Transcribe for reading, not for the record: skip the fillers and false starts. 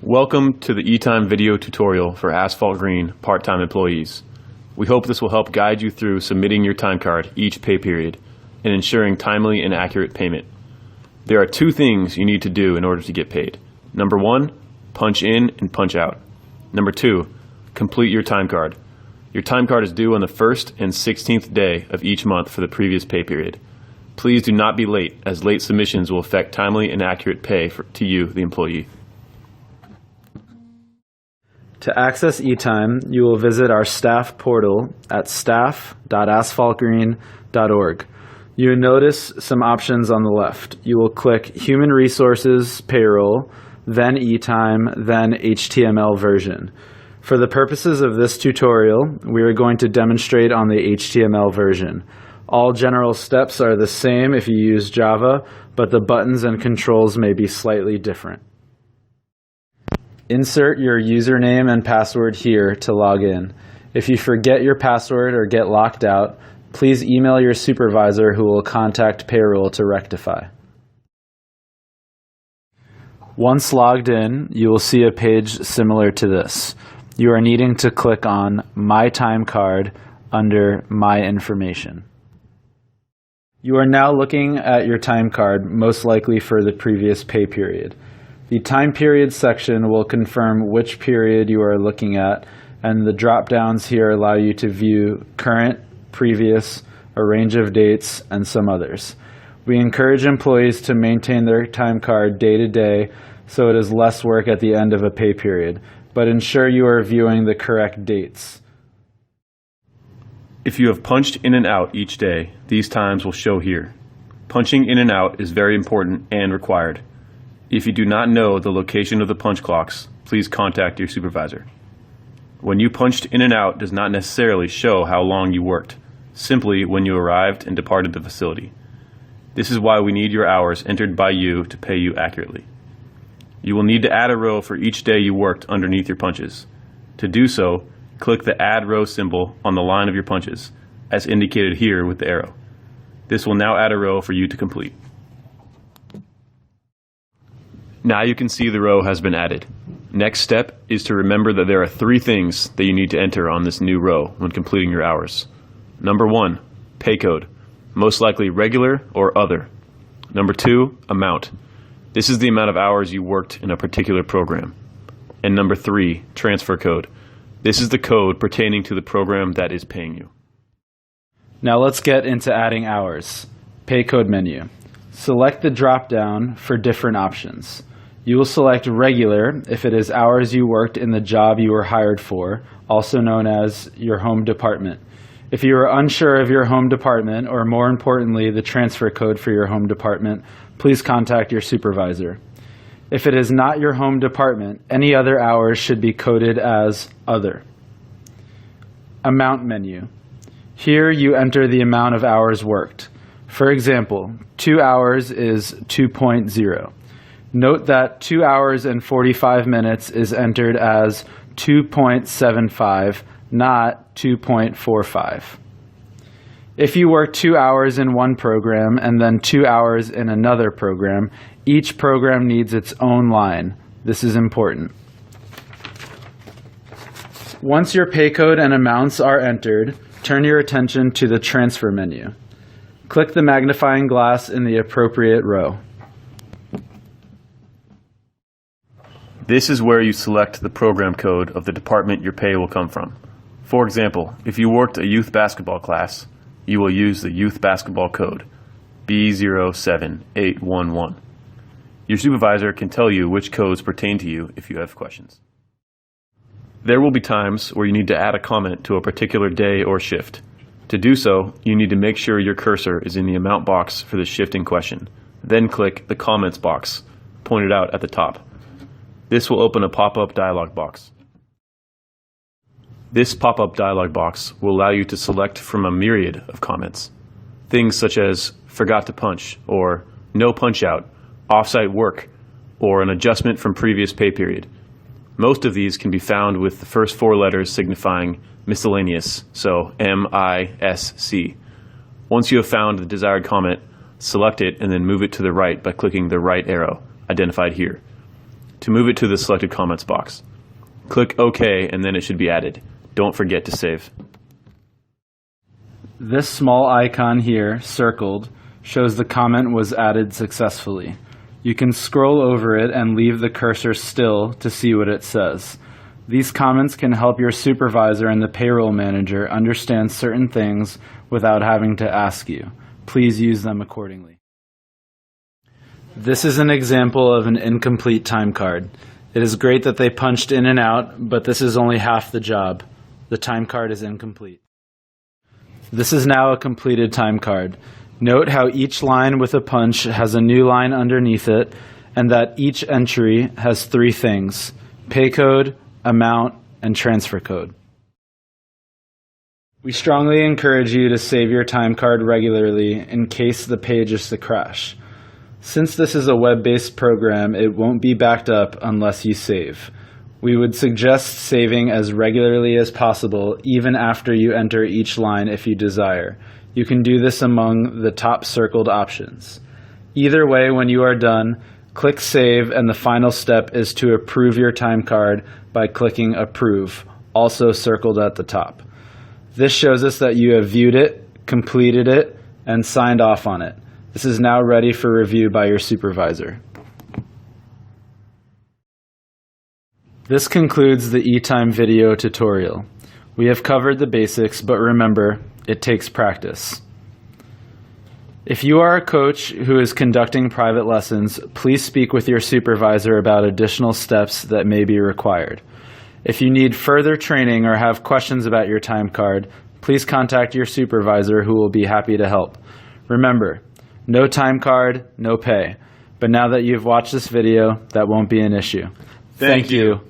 Welcome to the ETime video tutorial for Asphalt Green part-time employees. We hope this will help guide you through submitting your time card each pay period and ensuring timely and accurate payment. There are two things you need to do in order to get paid. Number one, punch in and punch out. Number two, complete your time card. Your time card is due on the 1st and 16th day of each month for the previous pay period. Please do not be late, as late submissions will affect timely and accurate pay to you, the employee. To access ETime, you will visit our staff portal at staff.asphaltgreen.org. You will notice some options on the left. You will click Human Resources Payroll, then ETime, then HTML version. For the purposes of this tutorial, we are going to demonstrate on the HTML version. All general steps are the same if you use Java, but the buttons and controls may be slightly different. Insert your username and password here to log in. If you forget your password or get locked out, please email your supervisor who will contact payroll to rectify. Once logged in, you will see a page similar to this. You are needing to click on My Time Card under My Information. You are now looking at your time card, most likely for the previous pay period. The time period section will confirm which period you are looking at, and the drop-downs here allow you to view current, previous, a range of dates, and some others. We encourage employees to maintain their time card day to day so it is less work at the end of a pay period, but ensure you are viewing the correct dates. If you have punched in and out each day, these times will show here. Punching in and out is very important and required. If you do not know the location of the punch clocks, please contact your supervisor. When you punched in and out does not necessarily show how long you worked, simply when you arrived and departed the facility. This is why we need your hours entered by you to pay you accurately. You will need to add a row for each day you worked underneath your punches. To do so, click the Add Row symbol on the line of your punches, as indicated here with the arrow. This will now add a row for you to complete. Now you can see the row has been added. Next step is to remember that there are three things that you need to enter on this new row when completing your hours. Number one, pay code, most likely regular or other. Number two, amount. This is the amount of hours you worked in a particular program. And number three, transfer code. This is the code pertaining to the program that is paying you. Now let's get into adding hours. Pay code menu. Select the drop-down for different options. You will select regular if it is hours you worked in the job you were hired for, also known as your home department. If you are unsure of your home department, or more importantly, the transfer code for your home department, please contact your supervisor. If it is not your home department, any other hours should be coded as other. Amount menu. Here you enter the amount of hours worked. For example, 2 hours is 2.0. Note that 2 hours and 45 minutes is entered as 2.75, not 2.45. If you work 2 hours in one program and then 2 hours in another program, each program needs its own line. This is important. Once your pay code and amounts are entered, turn your attention to the transfer menu. Click the magnifying glass in the appropriate row. This is where you select the program code of the department your pay will come from. For example, if you worked a youth basketball class, you will use the youth basketball code, B07811. Your supervisor can tell you which codes pertain to you if you have questions. There will be times where you need to add a comment to a particular day or shift. To do so, you need to make sure your cursor is in the amount box for the shift in question. Then click the comments box, pointed out at the top. This will open a pop-up dialog box. This pop-up dialog box will allow you to select from a myriad of comments. Things such as forgot to punch, or no punch out, off-site work, or an adjustment from previous pay period. Most of these can be found with the first four letters signifying miscellaneous, so MISC. Once you have found the desired comment, select it and then move it to the right by clicking the right arrow, identified here. to move it to the selected comments box. Click OK and then it should be added. Don't forget to save. This small icon here, circled, shows the comment was added successfully. You can scroll over it and leave the cursor still to see what it says. These comments can help your supervisor and the payroll manager understand certain things without having to ask you. Please use them accordingly. This is an example of an incomplete time card. It is great that they punched in and out, but this is only half the job. The time card is incomplete. This is now a completed time card. Note how each line with a punch has a new line underneath it, and that each entry has three things: pay code, amount, and transfer code. We strongly encourage you to save your time card regularly in case the page is to crash. Since this is a web-based program, it won't be backed up unless you save. We would suggest saving as regularly as possible, even after you enter each line if you desire. You can do this among the top circled options. Either way, when you are done, click Save, and the final step is to approve your time card by clicking Approve, also circled at the top. This shows us that you have viewed it, completed it, and signed off on it. This is now ready for review by your supervisor. This concludes the ETime video tutorial. We have covered the basics, but remember, it takes practice. If you are a coach who is conducting private lessons, please speak with your supervisor about additional steps that may be required. If you need further training or have questions about your time card, please contact your supervisor who will be happy to help. Remember, no time card, no pay. But now that you've watched this video, that won't be an issue. Thank you.